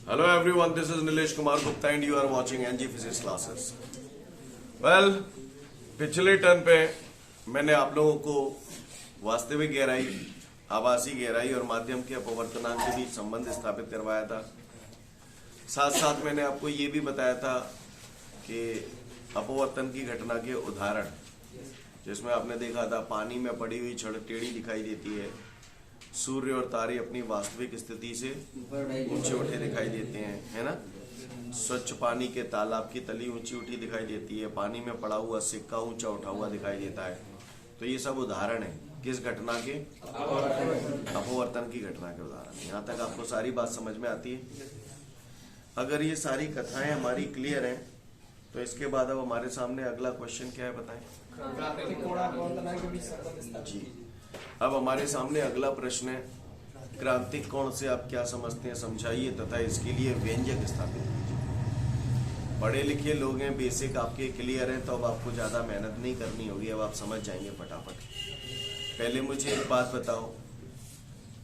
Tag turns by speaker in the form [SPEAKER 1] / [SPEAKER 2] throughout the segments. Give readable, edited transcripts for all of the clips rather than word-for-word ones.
[SPEAKER 1] Hello everyone, this is Nilesh Kumar Gupta and you are watching NG Physics classes. Well, पिछले turn पे मैंने आप लोगों को वास्तविक गहराई, आभासी गहराई और माध्यम के अपवर्तनांक के बीच संबंध स्थापित करवाया था। साथ साथ मैंने आपको ये भी बताया था कि अपवर्तन की घटना के उदाहरण, जिसमें आपने देखा था पानी में पड़ी हुई छड़ टेढ़ी दिखाई देती है, सूर्य और तारे अपनी वास्तविक स्थिति से ऊंचे उठे दिखाई देते हैं, है ना। स्वच्छ पानी के तालाब की तली ऊंची उठी दिखाई देती है, पानी में पड़ा हुआ सिक्का ऊंचा उठा हुआ दिखाई देता है। तो ये सब उदाहरण है किस घटना के? अपवर्तन की घटना के उदाहरण। यहाँ तक आपको सारी बात समझ में आती है? अगर ये सारी कथाएं हमारी क्लियर हैं तो इसके बाद अब हमारे सामने अगला क्वेश्चन क्या है बताएं जी। अब हमारे सामने अगला प्रश्न है, क्रांतिक कोण से आप क्या समझते हैं समझाइए तथा इसके लिए व्यंजक स्थापित कीजिए। पढ़े लिखे लोग हैं, बेसिक आपके क्लियर हैं, तो अब आपको ज्यादा मेहनत नहीं करनी होगी, अब आप समझ जाएंगे फटाफट। पहले मुझे एक बात बताओ,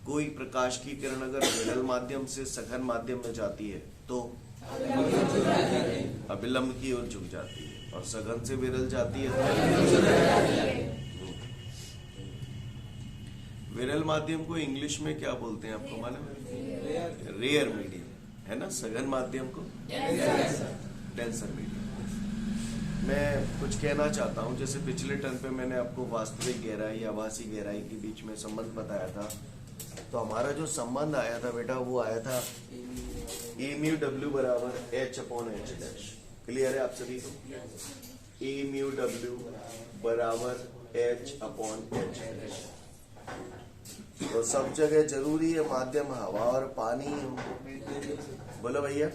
[SPEAKER 1] कोई प्रकाश की किरण अगर विरल माध्यम से सघन माध्यम में जाती है तो अभिलंब की ओर झुक जाती है, और सघन से विरल जाती है। विरल माध्यम को इंग्लिश में क्या बोलते हैं आपको मालूम है? रेयर मीडियम, है ना। सघन माध्यम को डेंसर मीडियम। मैं कुछ कहना चाहता हूं, जैसे पिछले टर्न पे मैंने आपको वास्तविक गहराई, आभासी गहराई के बीच में संबंध बताया था। तो हमारा जो संबंध आया था बेटा, वो आया था ए म्यू डब्ल्यू बराबर H upon H dash. Clear है आप सभी को? ए म्यू डब्ल्यू बराबर एच अपॉन एच डैश। तो सब जगह जरूरी है माध्यम हवा और पानी हो। बोलो भैया,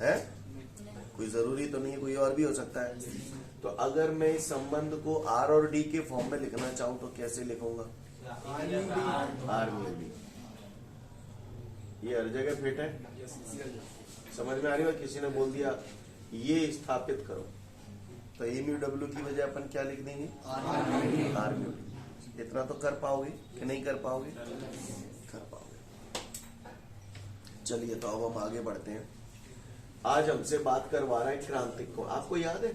[SPEAKER 1] है कोई जरूरी तो नहीं, कोई और भी हो सकता है। तो अगर मैं इस संबंध को आर और डी के फॉर्म में लिखना चाहूं तो कैसे लिखूंगा? R mu D. ये हर जगह फिट है, समझ में आ रही है? किसी ने बोल दिया ये स्थापित करो, तो ए म्यू डब्ल्यू की वजह अपन क्या लिख देंगे? R mu D. इतना तो कर पाओगे कि नहीं कर पाओगे? कर पाओगे। चलिए तो अब हम आगे बढ़ते हैं। आज हमसे बात करवा रहा है क्रांतिक कोण। आपको याद है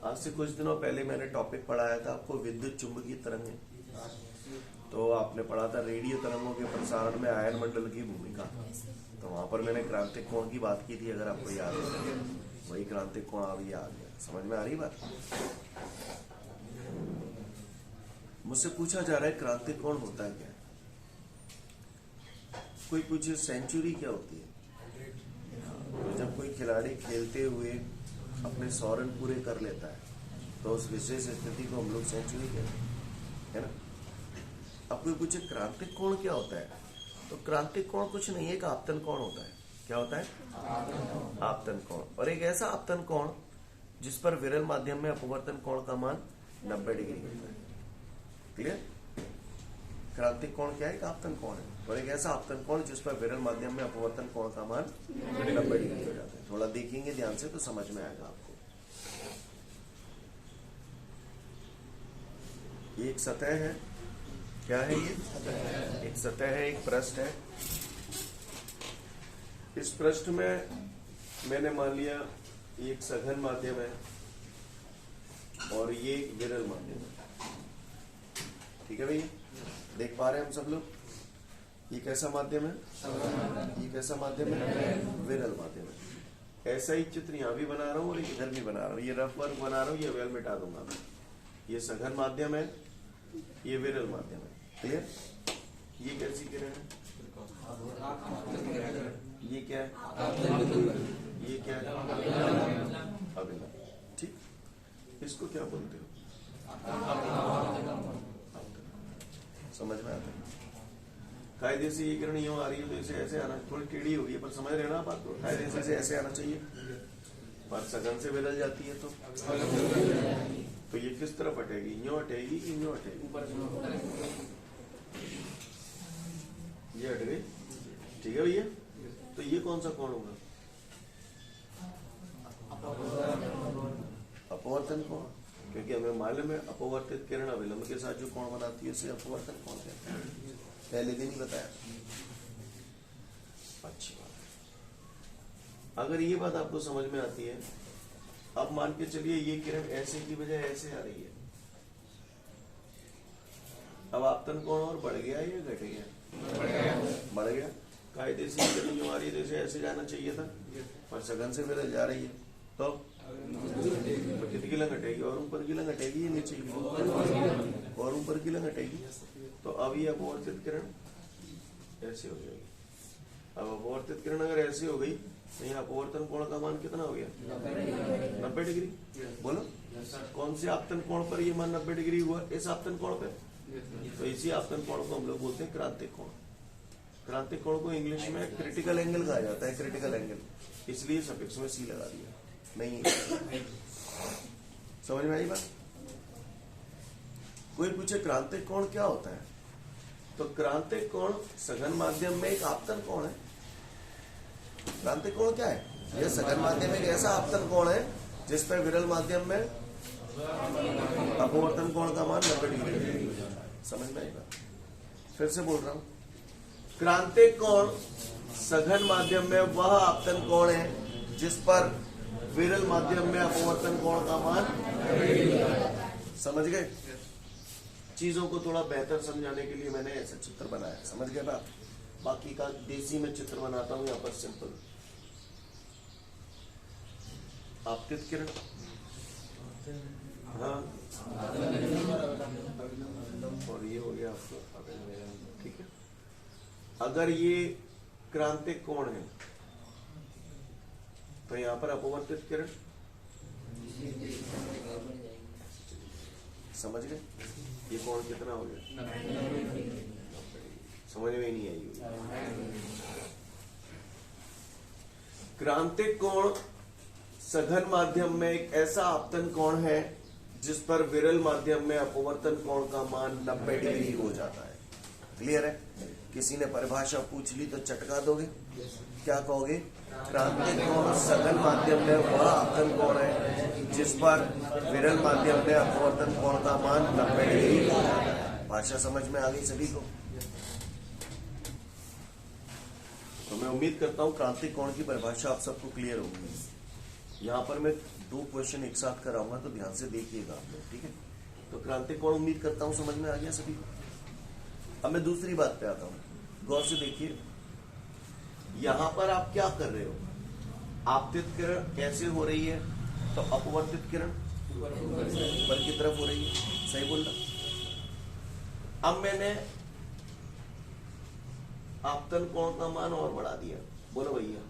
[SPEAKER 1] आज से कुछ दिनों पहले मैंने टॉपिक पढ़ाया था आपको, विद्युत चुंबकीय तरंगें। तो आपने पढ़ा था रेडियो तरंगों के प्रसारण में आयन मंडल की भूमिका। तो वहां पर मैंने क्रांतिक कोण की बात की थी, अगर आपको याद है। वही क्रांतिक कोण अभी आ गया। समझ में आ रही बात? मुझसे पूछा जा रहा है क्रांतिक कोण होता है क्या? कोई पूछे सेंचुरी क्या होती है? तो जब कोई खिलाड़ी खेलते हुए अपने 100 रन पूरे कर लेता है तो उस विशेष स्थिति को हम लोग सेंचुरी कहते हैं, है ना। अब कोई पूछे क्रांतिक कोण क्या होता है, तो क्रांतिक कोण कुछ नहीं है, एक आपतन कोण होता है। क्या होता है? आपतन कोण। और एक ऐसा आपतन कोण जिस पर विरल माध्यम में अपवर्तन कोण का मान 90 डिग्री होता है। क्लियर? क्रांतिक कोण क्या है? एक आपतन कोण है, और एक ऐसा आपतन कोण जिस पर विरल माध्यम में अपवर्तन कोण का मान 90 डिग्री हो जाता है। थोड़ा देखेंगे ध्यान से तो समझ में आएगा आपको। ये एक सतह है। क्या है ये? एक सतह है, एक पृष्ठ है। इस पृष्ठ में मैंने मान लिया एक सघन माध्यम है और ये एक विरल माध्यम है। ठीक है भैया, देख पा रहे हैं हम सब लोग? ये कैसा माध्यम है? ये कैसा माध्यम है? विरल माध्यम है। ऐसा ही चित्र यहाँ भी बना रहा हूँ और इधर भी बना रहा हूँ। ये रफ वर्क बना रहा हूँ, ये वेल मिटा दूंगा मैं। ये सघन माध्यम है, ये विरल माध्यम है। क्लियर? ये कैसी किरण है? ये क्या है? ये क्या है? अभिलंब। ठीक, इसको क्या बोलते हो? समझ में आता है? कायदे से ये किरण यूं आ रही है तो इसे ऐसे आना, थोड़ी टेढ़ी हो गई है पर समझ रहे ना बात को। कायदे से इसे ऐसे आना चाहिए, पर सघन से बदल जाती है तो ये किस तरफ हटेगी? यूं हटेगी कि यूं हटेगी? ये हट गई। ठीक है भैया, तो ये कौन सा कोण होगा? अपवर्तन कोण। क्योंकि हमें मालूम है अपवर्तित किरण अभिलंब के साथ जो कोण बनाती है उसे अपवर्तन कोण कहते हैं। पहले भी नहीं बताया। अच्छी बात है। अगर ये बात आपको समझ में आती है, अब मान के चलिए ये किरण ऐसे की बजाय ऐसे आ रही है, अब आपतन कोण और बढ़ गया या घट गया? बढ़ गया। कायदे से किरण जो आ रही है जैसे ऐसे जाना चाहिए था, पर सघन से विरल जा रही है, तो कितनी की लंग हटेगी? और ऊपर की लंग हटेगी या नीचे की? और ऊपर की लंग हटेगी। तो अब ये अपवर्तित किरण ऐसे हो जाएगी। अब अपवर्तित किरण अगर ऐसे हो गई तो यहाँ अपवर्तन कोण का मान कितना हो गया? 90 डिग्री। बोलो कौन से आपतन कोण पर ये मान 90 डिग्री हुआ? इस आपतन कोण पे। तो इसी आपतन कोण को हम लोग बोलते हैं क्रांतिक कोण। क्रांतिक कोण को इंग्लिश में क्रिटिकल एंगल कहा जाता है, क्रिटिकल एंगल, इसलिए सफिक्स में सी लगा दिया। नहीं समझ में आई बात? कोई पूछे क्रांतिक कोण क्या होता है, तो क्रांतिक कोण सघन माध्यम में एक आपतन कोण है। क्रांतिक कोण क्या है? यह सघन माध्यम में एक ऐसा आपतन कोण है जिस पर विरल माध्यम में अपवर्तन कोण का मान 90 डिग्री। समझ में आई बात? फिर से बोल रहा हूं, क्रांतिक कोण सघन माध्यम में वह आपतन कोण है जिस पर विरल माध्यम में अपवर्तन कोण का मान। समझ गए? चीजों को थोड़ा बेहतर समझाने के लिए मैंने ऐसा चित्र बनाया, समझ गए बात? बाकी का देसी में चित्र बनाता हूं यहाँ पर सिंपल। आपतित किरण, हाँ, और ये हो गया आपको, ठीक है। अगर ये क्रांतिक कोण है तो यहाँ पर अपवर्तित किरण, समझ गए? ये कोण कितना हो गया? समझ में नहीं आई? क्रांतिक कोण सघन माध्यम में एक ऐसा आपतन कोण है जिस पर विरल माध्यम में अपवर्तन कोण का मान 90 डिग्री हो जाता है। क्लियर है? किसी ने परिभाषा पूछ ली तो चटका दोगे? क्या कहोगे? क्रांतिक कोण सघन माध्यम में वह आपतन कोण है जिस पर विरल माध्यम में अपवर्तन कोण का मान 90 डिग्री हो जाता है। भाषा समझ में आ गई सभी को? तो मैं उम्मीद करता हूं क्रांतिक कोण की परिभाषा आप सबको क्लियर होगी। यहाँ पर मैं 2 क्वेश्चन एक साथ कराऊंगा तो ध्यान से देखिएगा आप लोग, ठीक है? तो क्रांतिक कोण उम्मीद करता हूं समझ में आ गया सभी को। अब मैं दूसरी बात पे आता हूं, गौर से देखिए। यहां पर आप क्या कर रहे हो? आपतित किरण ऐसे हो रही है तो अपवर्तित किरण ऊपर की तरफ हो रही है, सही बोल रहा? अब मैंने आपतन कोण का मान और बढ़ा दिया, बोलो भैया।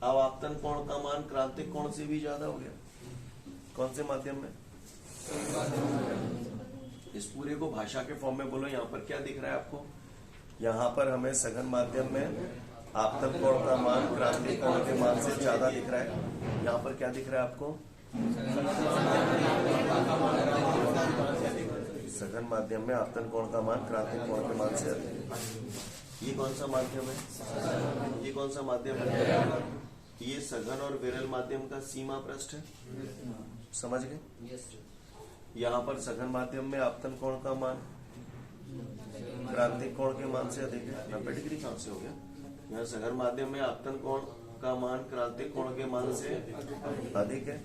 [SPEAKER 1] अब आपतन कोण का मान क्रांतिक कोण से भी ज्यादा हो गया। कौन से माध्यम में? इस पूरे को भाषा के फॉर्म में बोलो। यहाँ पर क्या दिख रहा है आपको? यहाँ पर हमें सघन माध्यम में आपतन कोण का मान क्रांतिक कोण के मान से ज्यादा दिख रहा है। यहाँ पर क्या दिख रहा है आपको? सघन माध्यम में आपतन कोण का मान क्रांतिक कोण के मान से अधिक। ये कौन सा माध्यम है? ये कौन सा माध्यम है? ये सघन और विरल माध्यम का सीमा पृष्ठ है। समझ गए? यहाँ पर सघन माध्यम में आपतन कोण का मान क्रांतिक कोण के मान से अधिक है। 90 डिग्री कहां से हो गया? यहाँ सघन माध्यम में आपतन कोण का मान क्रांतिक कोण के मान से अधिक है।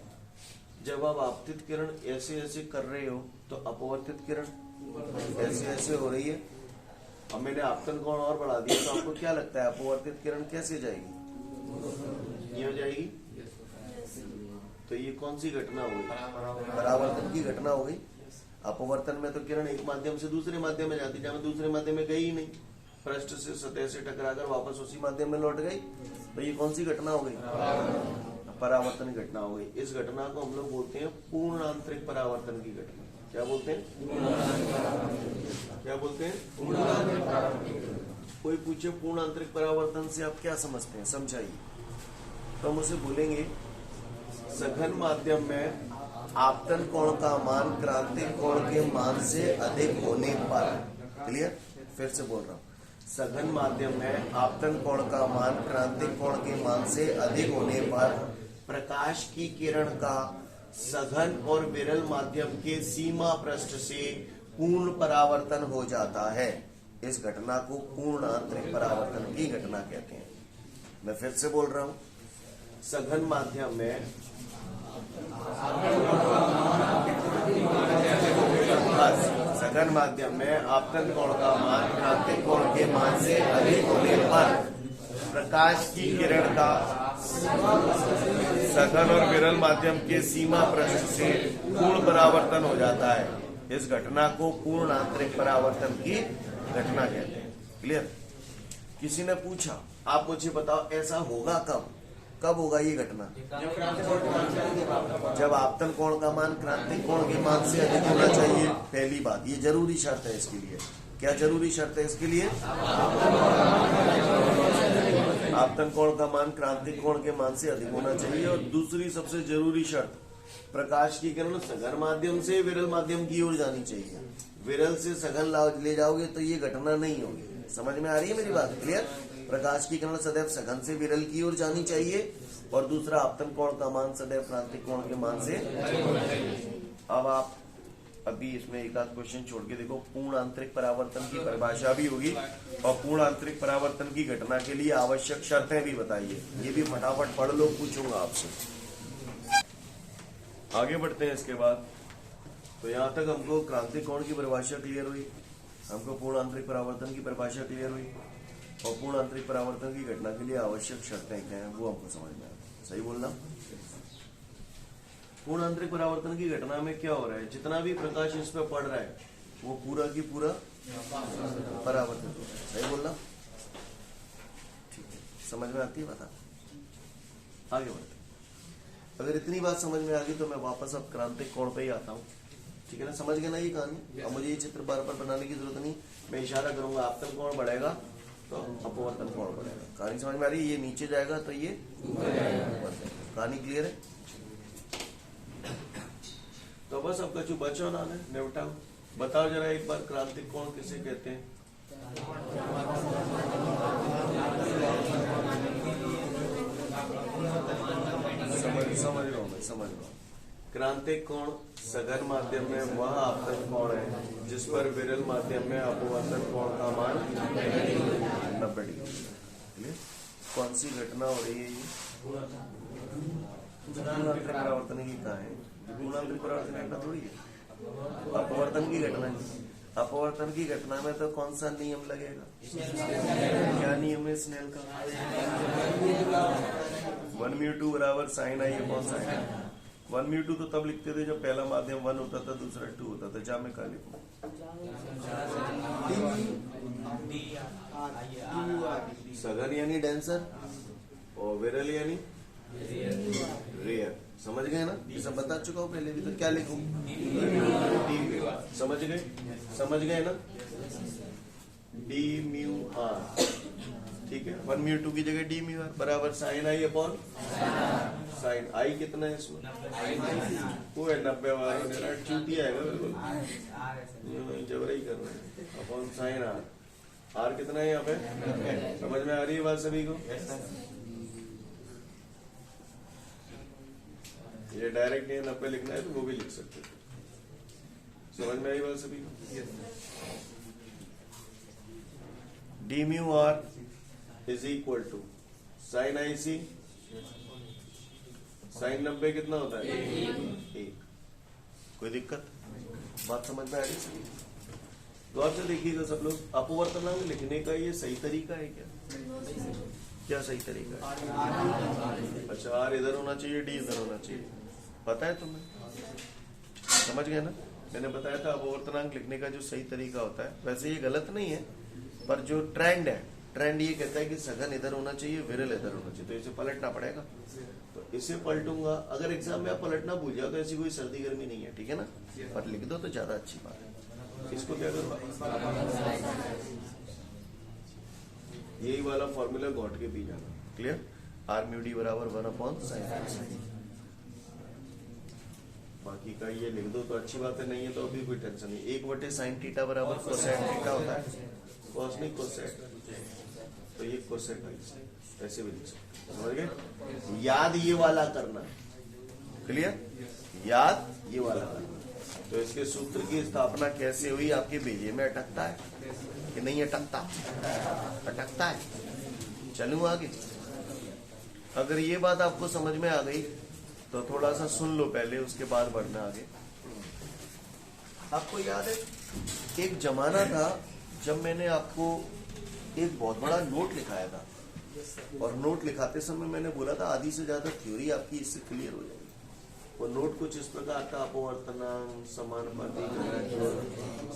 [SPEAKER 1] जब आप आपतित किरण ऐसे ऐसे कर रहे हो तो अपवर्तित किरण ऐसे ऐसे हो रही है। अब मैंने आपतन कोण और बढ़ा दिया तो आपको क्या लगता है अपवर्तित किरण कैसे जाएगी? ये हो जाएगी। तो ये कौन सी घटना हो गई? परावर्तन की घटना हो गई। अपवर्तन में तो किरण एक माध्यम से दूसरे माध्यम में जाती, जहां दूसरे माध्यम में गई ही नहीं, पृष्ठ से सतह से टकराकर वापस उसी माध्यम में लौट गई। तो ये कौन सी घटना हो गई? परावर्तन घटना हो गई। इस घटना को हम लोग बोलते हैं पूर्ण आंतरिक परावर्तन की घटना। क्या बोलते हैं? क्या बोलते हैं? कोई पूछे पूर्ण आंतरिक परावर्तन से आप क्या समझते हैं, समझाइए। तो हम उसे बोलेंगे सघन माध्यम में आपतन कोण का मान क्रांतिक कोण के मान से अधिक होने पर। क्लियर? फिर से बोल रहा हूं, सघन माध्यम में आपतन कोण का मान क्रांतिक कोण के मान से अधिक होने पर प्रकाश की किरण का सघन और विरल माध्यम के सीमा पृष्ठ से पूर्ण परावर्तन हो जाता है। इस घटना को पूर्ण आंतरिक परावर्तन की घटना कहते हैं। मैं फिर से बोल रहा हूं, सघन माध्यम में सघन माध्यम में आपतन कोण का मान क्रांतिक कोण के मान से अधिक होने पर प्रकाश की किरण का सघन और विरल माध्यम के सीमा पृष्ठ से पूर्ण परावर्तन हो जाता है। इस घटना को पूर्ण आंतरिक परावर्तन की घटना कहते हैं। क्लियर? किसी ने पूछा आप मुझे बताओ ऐसा होगा कब? कब होगा ये घटना? जब आपतन कोण का मान क्रांतिक कोण के मान से अधिक होना चाहिए। पहली बात, ये जरूरी शर्त है इसके लिए। क्या जरूरी शर्त है इसके लिए? आपतन कोण का मान क्रांतिक कोण के मान से अधिक होना चाहिए। और दूसरी सबसे जरूरी शर्त, प्रकाश की किरण सघन माध्यम से विरल माध्यम की ओर जानी चाहिए। विरल से सघन ले जाओगे तो ये घटना नहीं होगी। समझ में आ रही है मेरी बात? क्लियर? प्रकाश की किरण सदैव सघन से विरल की ओर जानी चाहिए और दूसरा आपतन कोण का मान सदैव क्रांतिक कोण के मान से। अब आप अभी इसमें एक आध क्वेश्चन छोड़ के देखो। पूर्ण आंतरिक परावर्तन की परिभाषा भी होगी और पूर्ण आंतरिक परावर्तन की घटना के लिए आवश्यक शर्तें भी बताइए। ये भी फटाफट पढ़ लो, पूछूंगा आपसे। आगे बढ़ते हैं इसके बाद। तो यहाँ तक हमको क्रांतिक कोण की परिभाषा क्लियर हुई, हमको पूर्ण आंतरिक परावर्तन की परिभाषा क्लियर हुई और पूर्ण आंतरिक परावर्तन की घटना के लिए आवश्यक शर्तें क्या हैं वो हमको समझ में आया। सही बोलना? पूर्ण आंतरिक परावर्तन की घटना में क्या हो रहा है? जितना भी प्रकाश इस पर पड़ रहा है वो पूरा की पूरा परावर्तित हो रहा है। सही बोलना? ठीक है, समझ में आती है बात? आगे बढ़ते। अगर इतनी बात समझ में आ गई तो मैं वापस अब क्रांतिक कोण पे ही आता हूँ। ठीक है ना? समझ गए ना ये कहानी? अब मुझे ये चित्र बार बार बनाने की जरूरत नहीं। मैं इशारा करूंगा आपतन कोण बढ़ेगा तो अपवर्तन कोण बढ़ेगा। कहानी समझ में आ रही है? ये नीचे जाएगा तो ये कहानी क्लियर है? तो बस अब कछु बचो ना निपटाओ। बताओ जरा एक बार क्रांतिक कोण किसे कहते हैं? समझ लो। क्रांतिक कोण सघन माध्यम में वह आपतन कोण है जिस पर विरल माध्यम में अपवर्तन कोण का मान 90 डिग्री। कौन सी घटना हो रही है? ये पूर्णांतरिक परावर्तन की कहा है? पूर्णांतरिक परावर्तन की घटना थोड़ी है, अपवर्तन की घटना है। अपवर्तन की घटना में तो कौन सा नियम लगेगा? क्या नियम है स्नेल का? 1μ2 बराबर साइन आई अपॉन साइन आई। 1μ2 तो तब लिखते थे जब पहला माध्यम 1 होता था, दूसरा 2 होता था। जा मैं क्या लिखूं? सघन यानी डेंसर और विरल यानी रेयर। समझ गए ना? ये सब बता चुका हूँ पहले भी। तो क्या लिखूं? समझ गए? समझ गए ना? dμr। ठीक है, 1μ2 की जगह dμr बराबर साइन आई अपॉन साइन आई। कितना है इसमें? वो है 90 वाला चूती आएगा बिल्कुल, जबरई कर रहे हैं। Upon sine are. आर कितना है यहाँ पे? समझ में आ रही है बात सभी को? ये डायरेक्ट नहीं 90 लिखना है तो वो भी लिख सकते थे। समझ में आई बात सभी को? dμr is equal to sine I C. Sine 90 कितना होता है? 1। कोई दिक्कत? बात समझ में आ रही है? गौर से देखिएगा सब लोग। अपवर्तनांक लिखने का ये सही तरीका है क्या? क्या सही तरीका है? अच्छा, आर इधर होना चाहिए, डी इधर होना चाहिए। पता है तुम्हें? समझ गए ना? मैंने बताया था अपवर्तनांक लिखने का जो सही तरीका होता है। वैसे ये गलत नहीं है, पर जो ट्रेंड है, ट्रेंड ये कहता है कि सघन इधर होना चाहिए, विरल इधर होना चाहिए। तो इसे पलटना पड़ेगा। तो इसे पलटूंगा। अगर एग्जाम में आप पलटना भूल जाओ तो ऐसी कोई सर्दी गर्मी नहीं है। ठीक है ना? पर लिख दो तो ज्यादा अच्छी बात है। इसको क्या करूँ? यही वाला फॉर्मूला घोट के पी जाना। क्लियर? r/μd बराबर 1/sin। बाकी का ये लिख दो तो अच्छी बात है, नहीं है तो अभी कोई टेंशन नहीं। 1/sin θ बराबर कोसेक थीटा होता है। कॉस नहीं कोसेक, तो ये कोसेक है। ऐसे भी लिख सकते। समझ गए? याद ये वाला करना। क्लियर? याद ये वाला करना। तो इसके सूत्र की स्थापना कैसे हुई? आपके बेजे में अटकता है कि नहीं अटकता? अटकता है। चलूं आगे? अगर ये बात आपको समझ में आ गई तो थोड़ा सा सुन लो पहले, उसके बाद बढ़ना आगे। आपको याद है एक जमाना था जब मैंने आपको एक बहुत बड़ा नोट लिखाया था, और नोट लिखाते समय मैंने बोला था आधी से ज्यादा थ्योरी आपकी इससे क्लियर हो जाएगी। वो नोट कुछ इस प्रकार था, अपवर्तनांक, समानुपाती घनत्व,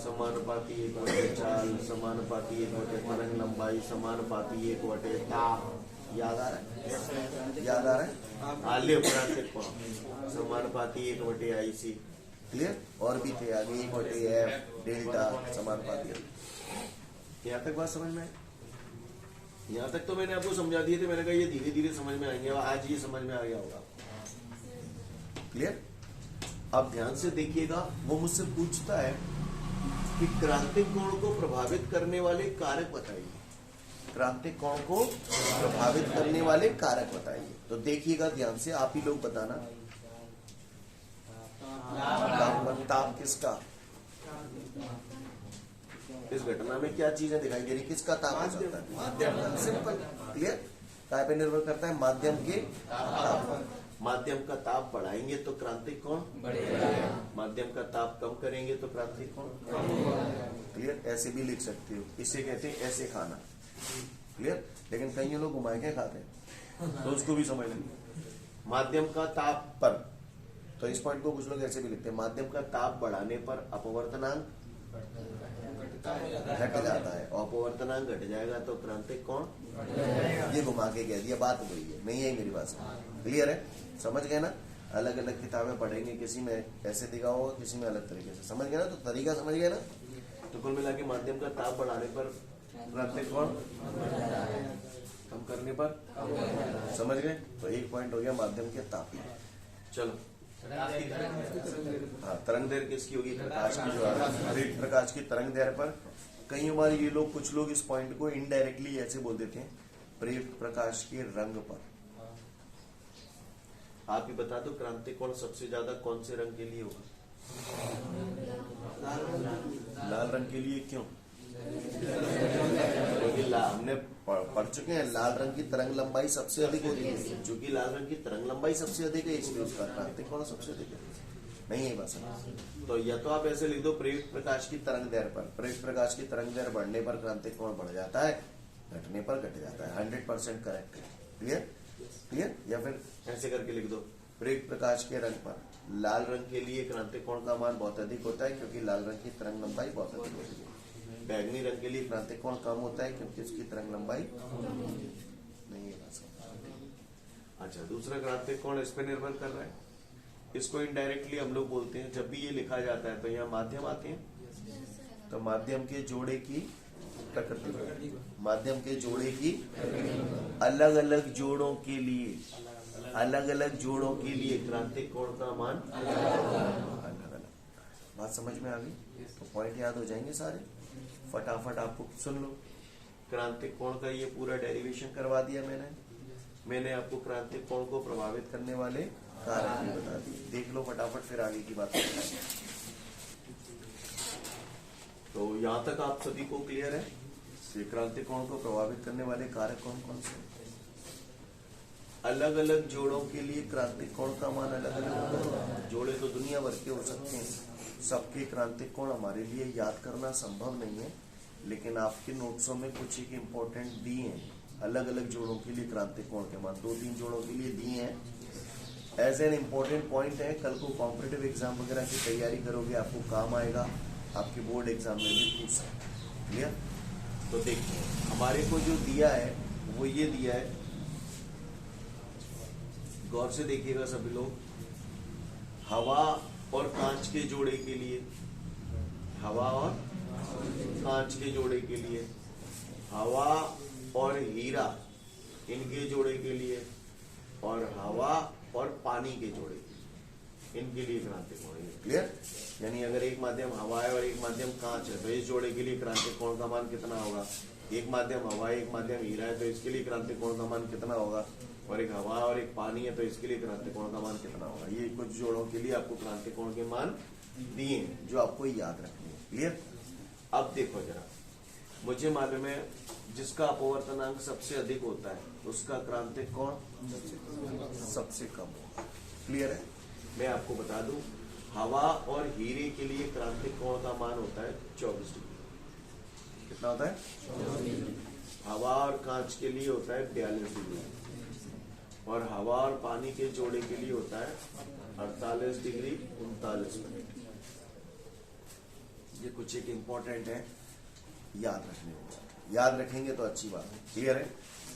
[SPEAKER 1] समानुपाती एक बटे चाल, समानुपाती एक बटे तरंग लंबाई, समानुपाती एक बटे ताप। याद आ रहा है? याद आ रहा है? आल्य प्रांतिक कोण, समानुपाती एक बटे आईसी, क्लियर? और भी थे आगे, एक बटे एफ, डेल्टा, समानुपाती। यहाँ तक बात समझ में आई? यहाँ तक तो मैंने आपको समझा दिए थे, मैंने कहा ये धीरे धीरे समझ में आएंगे, आज ये समझ में आ गया होगा। क्लियर? अब ध्यान से देखिएगा, वो मुझसे पूछता है कि क्रांतिक कोण को प्रभावित करने वाले कारक बताइए। क्रांतिक कोण को प्रभावित करने वाले कारक बताइए। तो देखिएगा ध्यान से, आप ही लोग बताना। ताप किसका? इस घटना में क्या चीजें दिखाई दे रही, किसका ताप हो सकता है? माध्यम। Simple, clear? काय पे निर्भर करता है? माध्यम के ताप। माध्यम का ताप बढ़ाएंगे तो क्रांतिक कोण बढ़ेगा, माध्यम का ताप कम करेंगे तो क्रांतिक कोण कम होगा। क्लियर? ऐसे भी लिख सकते हो, इसे कहते हैं ऐसे खाना। क्लियर? लेकिन कई लोग घुमा के खाते हैं, तो उसको भी समझ लेंगे। माध्यम का ताप पर, तो इस पॉइंट को कुछ लोग ऐसे भी लिखते हैं, माध्यम का ताप बढ़ाने पर अपवर्तनांक घट जाता है, अपवर्तनांक घट जाएगा तो क्रांतिक कोण। ये घुमा के कह दिया, बात वही है, नहीं है मेरी बात? क्लियर है? समझ गए ना? अलग अलग किताबें पढ़ेंगे, किसी में ऐसे दिखा होगा, किसी में अलग तरीके से। समझ गए ना? तो तरीका समझ गए ना? तो कुल मिला के माध्यम का ताप बढ़ाने पर क्रांतिक कोण, कम करने पर, समझ गए? तो एक पॉइंट हो गया माध्यम के ताप। चलो, हाँ, तरंग दैर्घ्य किसकी होगी? प्रकाश की जो है, प्रकाश की तरंग दैर्घ्य पर। कई बार ये लोग, कुछ लोग इस पॉइंट को इनडायरेक्टली ऐसे बोल देते हैं, प्रयुक्त प्रकाश के रंग पर। आप ही बता दो, क्रांतिक कोण सबसे ज्यादा कौन से रंग के लिए होगा? लाल रंग के लिए। क्यों? क्योंकि हमने पढ़ चुके हैं, लाल रंग की तरंग लंबाई सबसे अधिक होती है। जो कि लाल रंग की तरंग लंबाई सबसे अधिक है, इसलिए उसका क्रांतिक कोण सबसे अधिक है। नहीं है बस? तो या तो आप ऐसे लिख दो, प्रयुक्त प्रकाश की तरंग दैर्घ्य पर, प्रयुक्त प्रकाश की तरंग दैर्घ्य बढ़ने पर क्रांतिक कोण बढ़ जाता है, घटने पर घट जाता है। 100% करेक्ट है। क्लियर? क्लियर? या फिर ऐसे करके लिख दो, प्रयुक्त प्रकाश के रंग पर लाल रंग के लिए क्रांतिक कोण का मान बहुत अधिक होता है, क्योंकि लाल रंग की तरंग लंबाई बहुत अधिक होती है। बैगनी रंग के लिए क्रांतिक कोण कम होता है, क्योंकि उसकी तरंग लंबाई नहीं है। अच्छा, दूसरा क्रांतिक कोण इस पे निर्भर कर रहा है। इसको इनडायरेक्टली हम लोग बोलते हैं, जब भी ये लिखा जाता है तो यहाँ माध्यम आते हैं, तो माध्यम के जोड़े की प्रकृति, माध्यम के जोड़े की अलग अलग जोड़ों के लिए, अलग अलग जोड़ों के लिए क्रांतिक कोण का मान अलग अलग। बात समझ में आ गई? तो पॉइंट याद हो जाएंगे सारे। फटाफट आपको सुन लो, क्रांतिक कोण का ये पूरा डेरिवेशन करवा दिया मैंने आपको क्रांतिक कोण को प्रभावित करने वाले कारक भी बता दिए। देख लो फटाफट, फिर आगे की बात करेंगे। तो यहाँ तक आप सभी को क्लियर है? क्रांतिक कोण को प्रभावित करने वाले कारक कौन कौन से? अलग अलग जोड़ों के लिए क्रांतिक कोण का मान अलग अलग होगा। जोड़े तो दुनिया भर के हो सकते हैं, सबके क्रांतिक कोण हमारे लिए याद करना संभव नहीं है, लेकिन आपके नोट्सों में कुछ एक इम्पोर्टेंट दिए हैं। अलग अलग जोड़ों के लिए क्रांतिक कोण के मान 2-3 जोड़ों के लिए दिए हैं। एज एन इम्पोर्टेंट पॉइंट है, कल को कॉम्पिटिटिव एग्जाम वगैरह की तैयारी करोगे, आपको काम आएगा, आपके बोर्ड एग्जाम में भी पूछ सकते हैं। क्लियर? तो देखिए, हमारे को जो दिया है वो ये दिया है, गौर से देखिएगा सभी लोग। हवा और कांच के जोड़े के लिए, हवा और कांच के जोड़े के लिए, हवा और हीरा इनके जोड़े के लिए, और हवा और पानी के जोड़े के लिए, इनके लिए क्रांतिक कोण है। क्लियर? यानी अगर एक माध्यम हवा है और एक माध्यम कांच है, तो इस जोड़े के लिए क्रांतिक कोण का मान कितना होगा? एक माध्यम हवा है, एक माध्यम हीरा है, तो इसके लिए क्रांतिक कोण का मान कितना होगा? और एक हवा और एक पानी है, तो इसके लिए क्रांतिक कोण का मान कितना होगा? ये कुछ जोड़ों के लिए आपको क्रांतिक कोण के मान दिए हैं, जो आपको याद रखने हैं। क्लियर? अब देखो जरा, मुझे मालूम है जिसका अपवर्तनांक सबसे अधिक होता है उसका क्रांतिक कोण सबसे कम होगा। क्लियर है? मैं आपको बता दूं, हवा और हीरे के लिए क्रांतिक कोण का मान होता है 24 डिग्री। कितना होता है? हवा और कांच के लिए होता है 42 डिग्री, और हवा और पानी के जोड़े के लिए होता है 48 डिग्री 39 मिनट। ये कुछ एक इंपॉर्टेंट है, याद रखने वाला। याद रखेंगे तो अच्छी बात है। क्लियर है?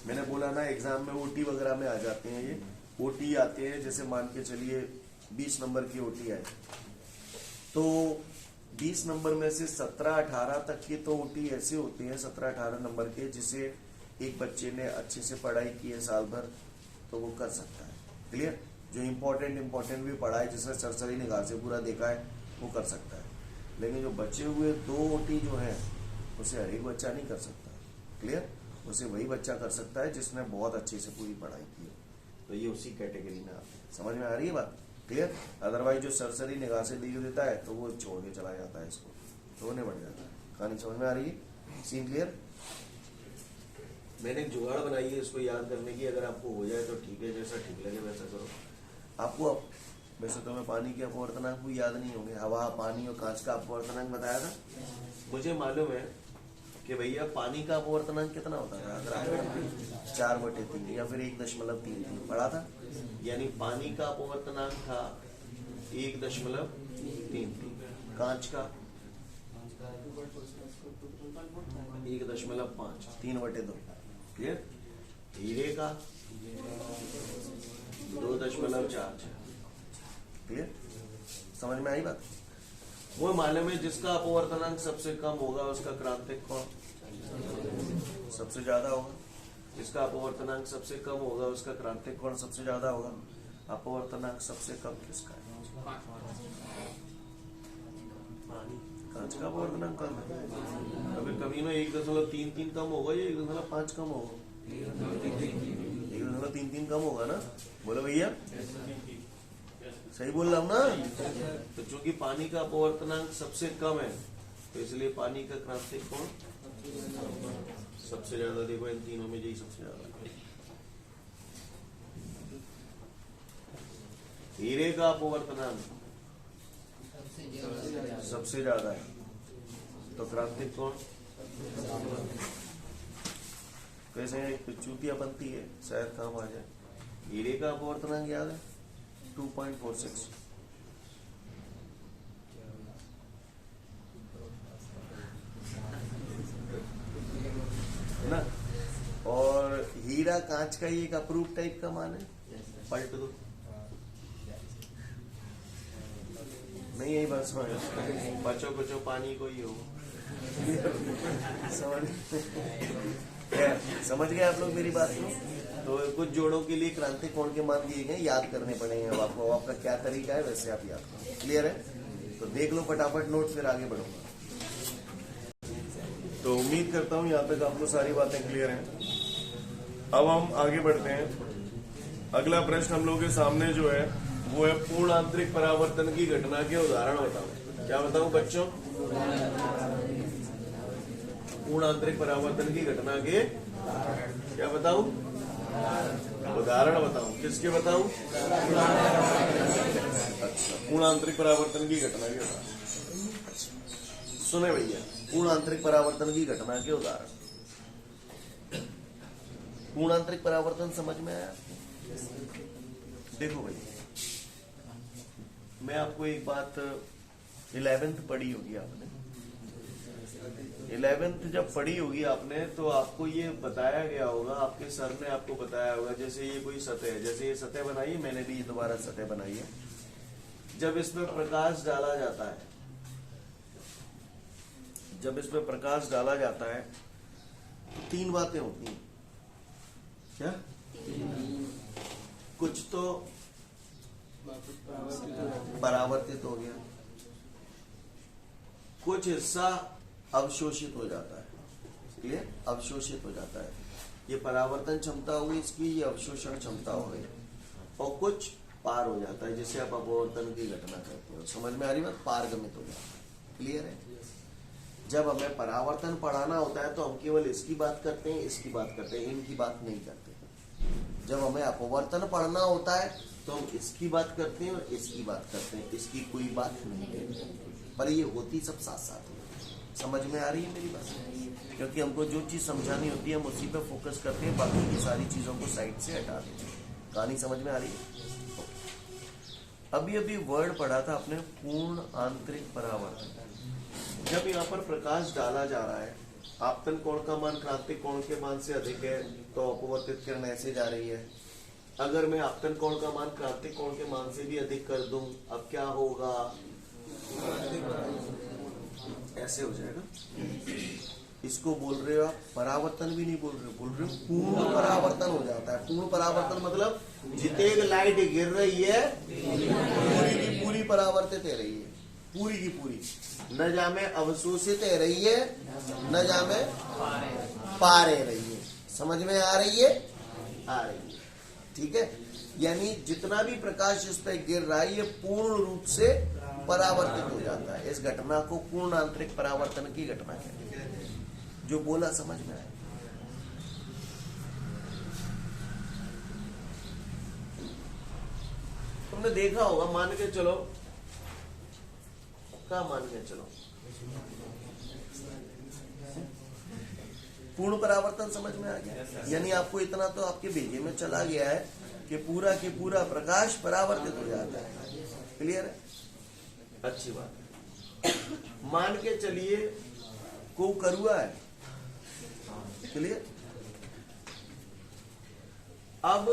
[SPEAKER 1] मैंने बोला ना एग्जाम में ओटी वगैरह में आ जाते हैं। ये ओटी आते हैं, जैसे मान के चलिए 20 नंबर की ओटी आई, तो 20 नंबर में से 17-18 तक के तो ओटी ऐसे होते हैं, 17-18 नंबर के, जिसे एक बच्चे ने अच्छे से पढ़ाई की है साल भर तो वो कर सकता है। क्लियर? जो इम्पोर्टेंट भी पढ़ा है, जिसने सरसरी निगाह से पूरा देखा है, वो कर सकता है। लेकिन जो बचे हुए 2 ओटी जो है उसे हर एक बच्चा नहीं कर सकता। क्लियर? उसे वही बच्चा कर सकता है जिसने बहुत अच्छे से पूरी पढ़ाई की है। तो ये उसी कैटेगरी में आते हैं। समझ में आ रही है बात? क्लियर? अदरवाइज जो सरसरी निगाह से देख देता है तो वो छोड़ के चला जाता है, इसको तो नहीं बढ़ जाता है। कहानी समझ में आ रही है? Scene clear? मैंने एक जुगाड़ बनाई है इसको याद करने की, अगर आपको हो जाए तो ठीक है, जैसा ठीक लगे वैसा करो। आपको वैसे तो मैं पानी के अपवर्तनांक को याद नहीं होंगे, हवा, पानी और कांच का अपवर्तनांक बताया था। मुझे मालूम है कि भैया पानी का अपवर्तनांक कितना होता था, अगर आपने 4/3 या फिर 1.33 पढ़ा था, यानी पानी का अपवर्तनांक था 1.33, कांच का 1.5, 3/2। क्लियर? हीरे का 2.4। क्लियर? समझ में आई बात? वो मालूम है जिसका अपवर्तनांक सबसे कम होगा उसका क्रांतिक कोण सबसे ज्यादा होगा, जिसका अपवर्तनांक सबसे कम होगा उसका क्रांतिक कोण सबसे ज्यादा होगा। अपवर्तनांक सबसे कम किसका है? कांच का अपवर्तनांक कम है। अभी कभी ना 1.33 कम होगा या 1.5 कम होगा? 1.33 कम होगा ना? बोलो भैया, सही बोल रहा हूं ना? तो चूंकि पानी का अपवर्तनांक सबसे कम है तो इसलिए पानी का क्रांतिक कोण सबसे ज्यादा। देखो इन तीनों में यही सबसे ज्यादा। हीरे का अपवर्तनांक सबसे ज्यादा है तो क्रांतिक कोण कैसे चूतिया बनती है, शायद काम आ जाए। हीरे का अपवर्तनांक याद है 2.46 है ना? और हीरा कांच का ही एक अप्रूव टाइप का मान है। पलट दो, नहीं यही बात समझ, बचो बचो पानी को ही हो। समझ गए आप लोग मेरी बात को? तो कुछ जोड़ों के लिए क्रांतिक कोण के मान दिए गए, याद करने पड़ेंगे। अब आपको आपका क्या तरीका है वैसे आप याद करो। क्लियर है? तो देख लो फटाफट नोट, फिर आगे बढ़ूंगा। तो उम्मीद करता हूं यहाँ तक आपको सारी बातें क्लियर हैं। अब हम आगे बढ़ते हैं। अगला प्रश्न हम लोग के सामने जो है वो है पूर्ण आंतरिक परावर्तन की घटना के उदाहरण बताओ। क्या बताऊं बच्चों? पूर्ण आंतरिक परावर्तन की घटना के क्या बताऊं? उदाहरण बताऊं। किसके बताऊं? अच्छा, पूर्ण आंतरिक परावर्तन की घटना के उदाहरण। सुने भैया, पूर्ण आंतरिक परावर्तन की घटना के उदाहरण। पूर्ण आंतरिक परावर्तन समझ में आया? देखो भैया, मैं आपको एक बात 11th पढ़ी होगी आपने। 11th जब पढ़ी होगी आपने तो आपको ये बताया गया होगा, आपके सर ने आपको बताया होगा, जैसे ये कोई सतह है, जैसे ये सतह बनाई है, मैंने भी दोबारा सतह बनाई है। जब इसमें प्रकाश डाला जाता है, जब इसमें प्रकाश डाला जाता है तो 3 बातें होती हैं। क्या? कुछ तो परावर्तित हो गया, कुछ हिस्सा अवशोषित हो जाता है। क्लियर? अवशोषित हो जाता है। ये परावर्तन क्षमता हुई इसकी, ये अवशोषण क्षमता हो गई, और कुछ पार हो जाता है जिसे आप अपवर्तन की घटना कहते हो। समझ में आ रही बात? पारगमित हो जाता है। क्लियर है? जब हमें परावर्तन पढ़ाना होता है तो हम केवल इसकी बात करते हैं, इसकी बात करते हैं, इनकी बात नहीं करते। जब हमें अपवर्तन पढ़ना होता है तो हम इसकी बात करते हैं और इसकी बात करते हैं, इसकी कोई बात नहीं करते। पर ये होती सब साथ साथ है। समझ में आ रही है मेरी बात? क्योंकि हमको जो चीज समझानी होती है हम उसी पे फोकस करते हैं, बाकी की सारी चीजों को साइड से हटा देते हैं। कहानी समझ में आ रही है? अभी अभी वर्ड पढ़ा था अपने, पूर्ण आंतरिक परावर्तन। जब यहाँ पर प्रकाश डाला जा रहा है, आपतन कोण का मान क्रांतिक कोण के मान से अधिक है तो अपवर्तित किरण ऐसे जा रही है। अगर मैं आपतन कोण का मान क्रांतिक कोण के मान से भी अधिक कर दूं, अब क्या होगा? ऐसे हो जाएगा। इसको बोल रहे हो आप परावर्तन भी नहीं बोल रहे हो पूर्ण परावर्तन हो जाता है। पूर्ण परावर्तन मतलब जितने लाइट गिर रही है पूरी की पूरी परावर्तित हो रही है, पूरी की पूरी, न जामे अवशोषित है रही है, न जामे पार रही है। समझ में आ रही है? आ रही है, ठीक है। यानी जितना भी प्रकाश इस पर गिर रहा है ये पूर्ण रूप से परावर्तित हो जाता है। इस घटना को पूर्ण आंतरिक परावर्तन की घटना कहते हैं। जो बोला समझ में आया? तुमने देखा होगा, मान के चलो, क्या मान के चलो, पूर्ण परावर्तन समझ में आ गया। यानी आपको इतना तो आपके भेजे में चला गया है कि पूरा के पूरा प्रकाश परावर्तित हो जाता है। क्लियर है? अच्छी बात। मान के चलिए को करुआ है। क्लियर? अब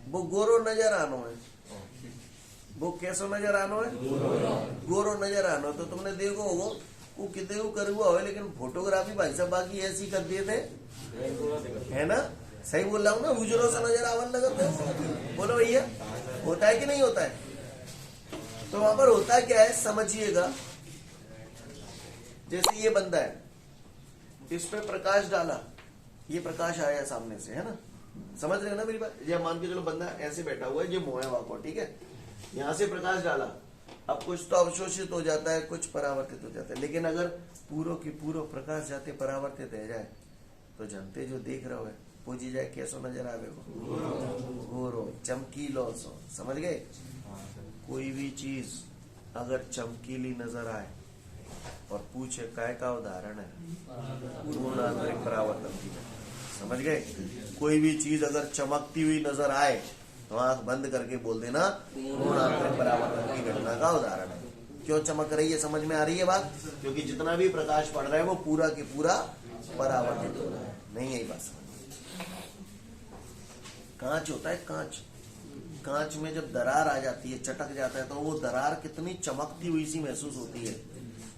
[SPEAKER 1] वो गोरो नजर आनो है। वो कैसो नजर आनो है? गोरो नजर आनो। तो तुमने देखो होगा वो कितने को करुआ हो, लेकिन फोटोग्राफी भाई साहब बाकी ऐसी कर दिए थे, है ना? सही बोल रहा हूँ ना? उजरों से नजर आवन लगा। बोलो भैया, होता है कि नहीं होता है? तो वहां पर होता क्या है समझिएगा। जैसे ये बंदा है, इस पे प्रकाश डाला, ये प्रकाश आया सामने से, है ना? समझ रहे हो ना मेरी बात? ये मान के चलो बंदा ऐसे बैठा हुआ है, ये मुंह है वहां को, ठीक है? यहां से प्रकाश डाला, अब कुछ तो अवशोषित हो जाता है, कुछ परावर्तित हो जाता है। लेकिन अगर पूरो की पूरो प्रकाश जाते परावर्तित हो जाए तो जानते जो देख रहे हो पूछी जाए कैसो नजर आवे को? गोरो, चमकीलो सो। समझ गए? कोई भी चीज अगर चमकीली नजर आए और पूछे काय का उदाहरण है, पूर्ण आंतरिक परावर्तन की। समझ गए? कोई भी चीज अगर चमकती हुई नजर आए तो आंख बंद करके बोल देना पूर्ण आंतरिक परावर्तन की घटना का उदाहरण है। क्यों चमक रही है? समझ में आ रही है बात? क्योंकि जितना भी प्रकाश पड़ रहा है वो पूरा की पूरा परावर्तित हो रहा है। नहीं यही बात? कांच होता है, कांच, कांच में जब दरार आ जाती है, चटक जाता है, तो वो दरार कितनी चमकती हुई सी महसूस होती है।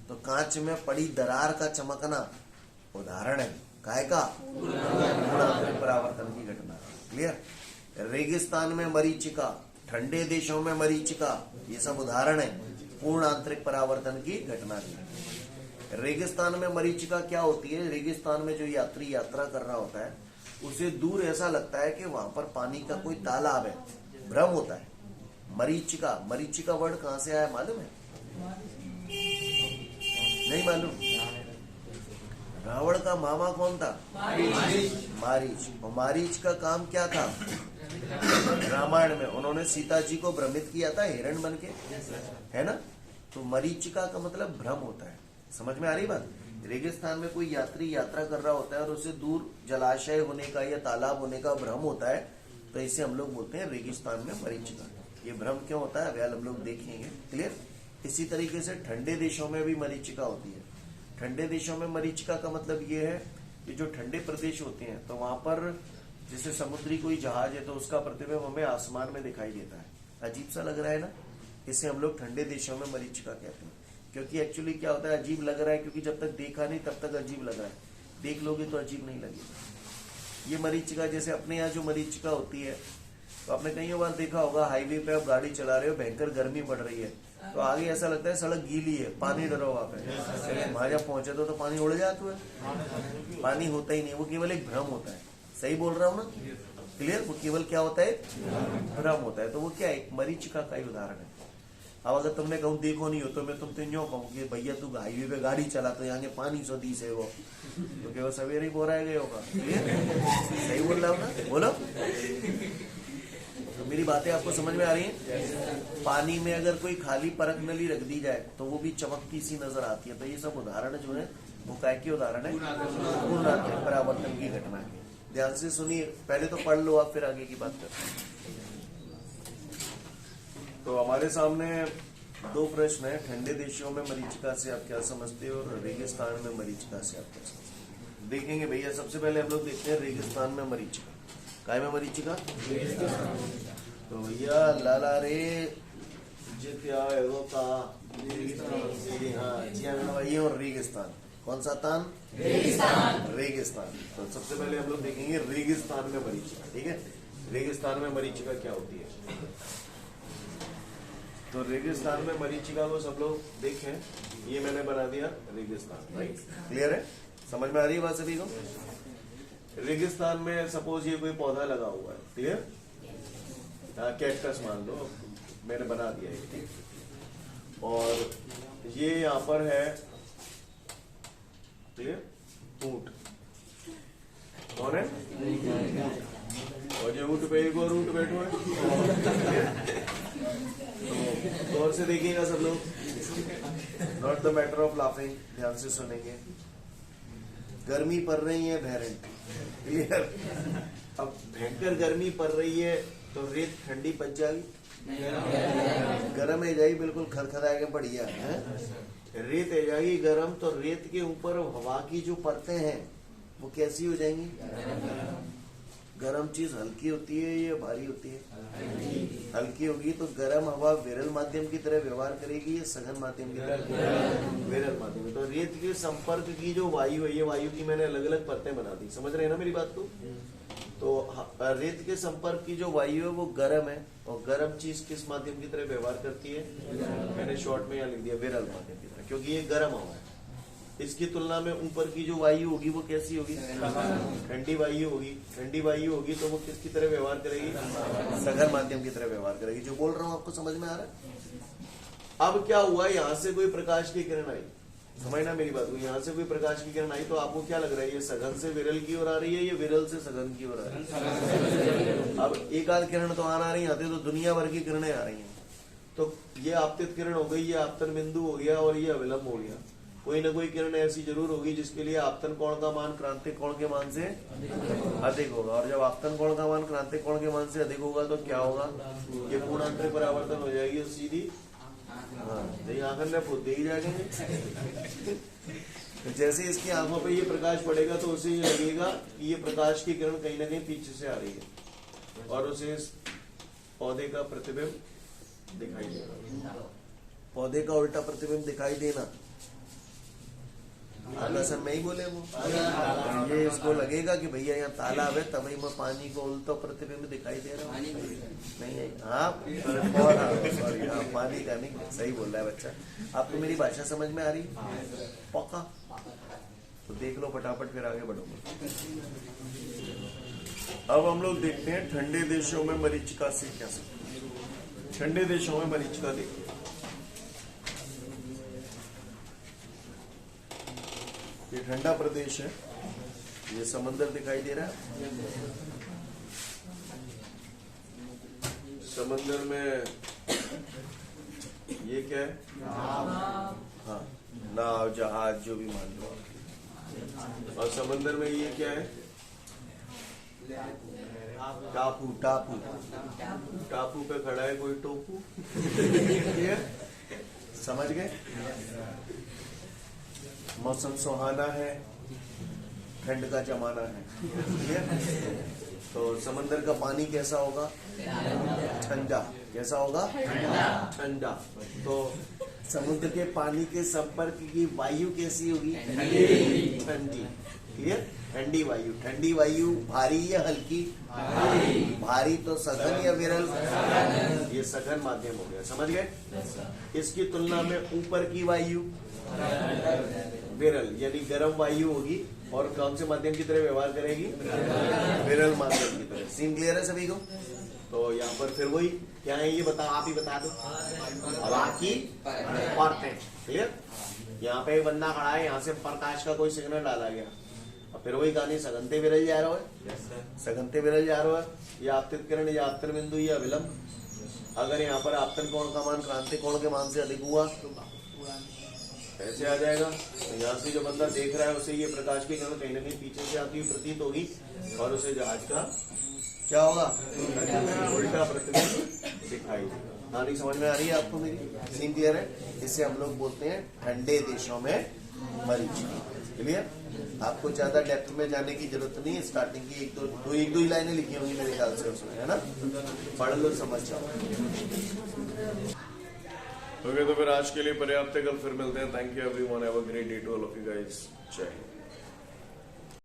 [SPEAKER 1] तो कांच में पड़ी दरार का चमकना उदाहरण है काय का? परावर्तन की घटना। क्लियर? रेगिस्तान में मरीचिका, ठंडे देशों में मरीचिका, ये सब उदाहरण है पूर्ण आंतरिक परावर्तन की घटना की। रेगिस्तान में मरीचिका क्या होती है? रेगिस्तान में जो यात्री यात्रा कर रहा होता है उसे दूर ऐसा लगता है कि वहां पर पानी का कोई तालाब है, भ्रम होता है। मरीचिका, मरीचिका वर्ड कहां से आया मालूम है? नहीं मालूम? रावण का मामा कौन था? मारीच। और मारीच का काम क्या था? रामायण में उन्होंने सीता जी को भ्रमित किया था हिरण बन के, है ना? तो मरीचिका का मतलब भ्रम होता है। समझ में आ रही बात? रेगिस्तान में कोई यात्री यात्रा कर रहा होता है और उसे दूर जलाशय होने का या तालाब होने का भ्रम होता है, तो इसे हम लोग बोलते हैं रेगिस्तान में मरीचिका। ये भ्रम क्यों होता है अभी हम लोग देखेंगे। क्लियर? इसी तरीके से ठंडे देशों में भी मरीचिका होती है। ठंडे देशों में मरीचिका का मतलब ये है कि जो ठंडे प्रदेश होते हैं तो वहां पर जैसे समुद्री कोई जहाज है तो उसका प्रतिबिंब हमें आसमान में दिखाई देता है। अजीब सा लग रहा है ना? इसे हम लोग ठंडे देशों में मरीचिका कहते हैं। क्योंकि एक्चुअली क्या होता है, अजीब लग रहा है क्योंकि जब तक देखा नहीं तब तक अजीब लग रहा है, देख लोगे तो अजीब नहीं लगेगा। ये मरीचिका, जैसे अपने यहाँ जो मरीचिका होती है, तो आपने कई बार देखा होगा हाईवे पे आप गाड़ी चला रहे हो, भयंकर गर्मी पड़ रही है, तो आगे ऐसा लगता है सड़क गीली है, पानी डरो वहां पे। वहां जब पहुंचे तो पानी उड़ जाता है, पानी होता ही नहीं, वो केवल एक भ्रम होता है। सही बोल रहा हूँ ना? क्लियर? वो केवल क्या होता है? भ्रम होता है। तो वो क्या है? एक मरीचिका का ही उदाहरण है। अब अगर तुमने कहूँ देखो नहीं हो तो मैं तुमसे यूँ कहूँ कि भैया तू हाईवे पे गाड़ी चला तो यहाँ के पानी 110 है वो, तो क्या वो सवेरे ही बोरा गए होगा? सही बोल रहा हूँ ना, बोलो। तो मेरी बातें आपको समझ में आ रही हैं? पानी में अगर कोई खाली परख नली रख दी जाए तो वो भी चमकती सी नजर आती है। तो ये सब उदाहरण जो है वो काय के उदाहरण है? पूर्णात्मक परावर्तन की घटना के। ध्यान से सुनिए, पहले तो पढ़ लो आप, फिर आगे की बात करते हैं। तो हमारे सामने दो प्रश्न है। ठंडे देशों में मरीचिका से आप क्या समझते हो और रेगिस्तान में मरीचिका से आप क्या समझते हो? देखेंगे भैया, सबसे पहले हम लोग देखते हैं रेगिस्तान में मरीचिका। काय में मरीचिका? तो भैया लाला रे जित्या और रेगिस्तान, कौन सा तान? रेगिस्तान। तो सबसे पहले हम लोग देखेंगे रेगिस्तान में मरीचिका। ठीक है, रेगिस्तान में मरीचिका क्या होती है? तो रेगिस्तान में मरीचिका को सब लोग देखें, ये मैंने बना दिया रेगिस्तान। राइट, क्लियर है? समझ में आ रही है बात सभी को? रेगिस्तान में सपोज ये कोई पौधा लगा हुआ है, क्लियर? कैक्टस मान लो, मैंने बना दिया है, ठीक। और ये यहाँ पर है, क्लियर, ऊंट। कौन है? और ये ऊंट पे एक और ऊंट बैठो है। तो और से देखिएगा सब लोग, not the matter of laughing, ध्यान से सुनेंगे। गर्मी पड़ रही है भैरन, क्लियर? अब भयंकर गर्मी पड़ रही है तो रेत ठंडी पच जाएगी, गर्म है जाएगी, बिल्कुल खरखराएगा, बढ़िया है। रेत है जाएगी गर्म, तो रेत के ऊपर हवा की जो परतें हैं वो कैसी हो जाएंगी? गर्म चीज हल्की होती है या भारी होती है? हल्की होगी। तो गर्म हवा विरल माध्यम की तरह व्यवहार करेगी या सघन माध्यम की तरह? विरल माध्यम। तो रेत के संपर्क की जो वायु है, ये वायु की मैंने अलग अलग परतें बना दी, समझ रहे हैं ना मेरी बात को? तो रेत के संपर्क की जो वायु है वो गर्म है, और गर्म चीज किस माध्यम की तरह व्यवहार करती है? मैंने शॉर्ट में यहाँ लिख दिया विरल माध्यम की तरह, क्योंकि ये गर्म हवा है। इसकी तुलना में ऊपर की जो वायु होगी वो कैसी होगी? ठंडी वायु होगी। ठंडी वायु होगी तो वो किसकी तरह व्यवहार करेगी? सघन माध्यम की तरह व्यवहार करेगी। जो बोल रहा हूँ आपको समझ में आ रहा है? अब क्या हुआ, यहाँ से कोई प्रकाश की किरण आई, समझना मेरी बात को, यहाँ से कोई प्रकाश की किरण आई तो आपको क्या लग रहा है? ये सघन से विरल की ओर आ रही है, ये विरल से सघन की ओर आ रही है? अब एक आध किरण तो आ रही है, तो दुनिया भर की किरणें आ रही हैं। तो ये आपतित किरण हो गई, ये आपतन बिंदु हो गया, और ये अविलंब हो गया। कोई ना कोई किरण ऐसी जरूर होगी जिसके लिए आपतन कोण का मान क्रांतिक कोण के मान से अधिक होगा, और जब आपतन कोण का मान क्रांतिक कोण के मान से अधिक होगा तो क्या होगा? ये पूर्णांतरिक परावर्तन हो जाएगी सीधी। हाँ, आंखन में फूट ही जाएंगे। जैसे इसकी आंखों पे ये प्रकाश पड़ेगा तो उसे ये लगेगा कि ये प्रकाश की किरण कहीं ना कहीं पीछे से आ रही है, और उसे इस पौधे का प्रतिबिंब दिखाई देगा। पौधे का उल्टा प्रतिबिंब दिखाई देना, आला सर नहीं बोले वो, ये इसको लगेगा कि भैया यहाँ तालाब है तभी मैं पानी को उल्टा प्रतिबिंब दिखाई दे रहा हूँ। नहीं है, हाँ सॉरी, हाँ पानी का नहीं, सही बोल रहा है बच्चा। आपको मेरी भाषा समझ में आ रही? पक्का? तो देख लो फटाफट, फिर आगे बढ़ो। अब हम लोग देखते हैं ठंडे देशों में मरीचिका से क्या समझते। ठंडे देशों में मरीचिका देखिए, ये ठंडा प्रदेश है, ये समंदर दिखाई दे रहा है। समंदर में ये क्या है? हाँ, नाव, जहाज, जो भी मान लो। और समंदर में ये क्या है? टापू। टापू, टापू पे खड़ा है कोई टोपू। समझ गए? मौसम सुहाना है, ठंड का जमाना है। तो समंदर का पानी कैसा होगा? ठंडा। कैसा होगा? ठंडा। तो समुद्र के पानी के संपर्क की वायु कैसी होगी? ठंडी। क्लियर? ठंडी वायु। ठंडी वायु भारी या हल्की? भारी। तो सघन या विरल? ये सघन माध्यम हो गया, समझ गए? इसकी तुलना में ऊपर की वायु विरल, यानी गर्म वायु होगी, और कौन से माध्यम की तरह व्यवहार करेगी? विरल माध्यम की तरह। सीन क्लियर है सभी को? तो यहाँ पर फिर वही क्या है ये बताओ, आप ही बता दो। हवा की परतें, क्लियर। यहाँ पे एक बंदा खड़ा है, यहाँ से प्रकाश का कोई सिग्नल डाला गया, और फिर वही कहानी सघनते विरल जा रहा है, सघनते विरल जा रहा है, या आपतित किरण या आपतन बिंदु या विलंब। अगर यहाँ पर आपतन कोण का मान क्रांति कोण के मान से अधिक हुआ ऐसे आ जाएगा। तो यहाँ से जो बंदा देख रहा है उसे ये प्रकाश की किरण कहीं ना कहीं पीछे से आती हुई प्रतीत होगी, और उसे जहाज का क्या होगा, उल्टा प्रतिबिंब दिखाई देगा। कहानी समझ में आ रही है आपको मेरी? सीन क्लियर है? इसे हम लोग बोलते हैं ठंडे देशों में मरीचिका। क्लियर? आपको ज्यादा डेप्थ में जाने की जरूरत नहीं है। स्टार्टिंग की एक दो ही लाइनें लिखी होंगी मेरे ख्याल से उसमें, है ना? पढ़ लो, समझ जाओ। ओके, तो फिर आज के लिए पर्याप्त है। कल फिर मिलते हैं। Thank you everyone, have a great day to all of you guys. जय हिंद।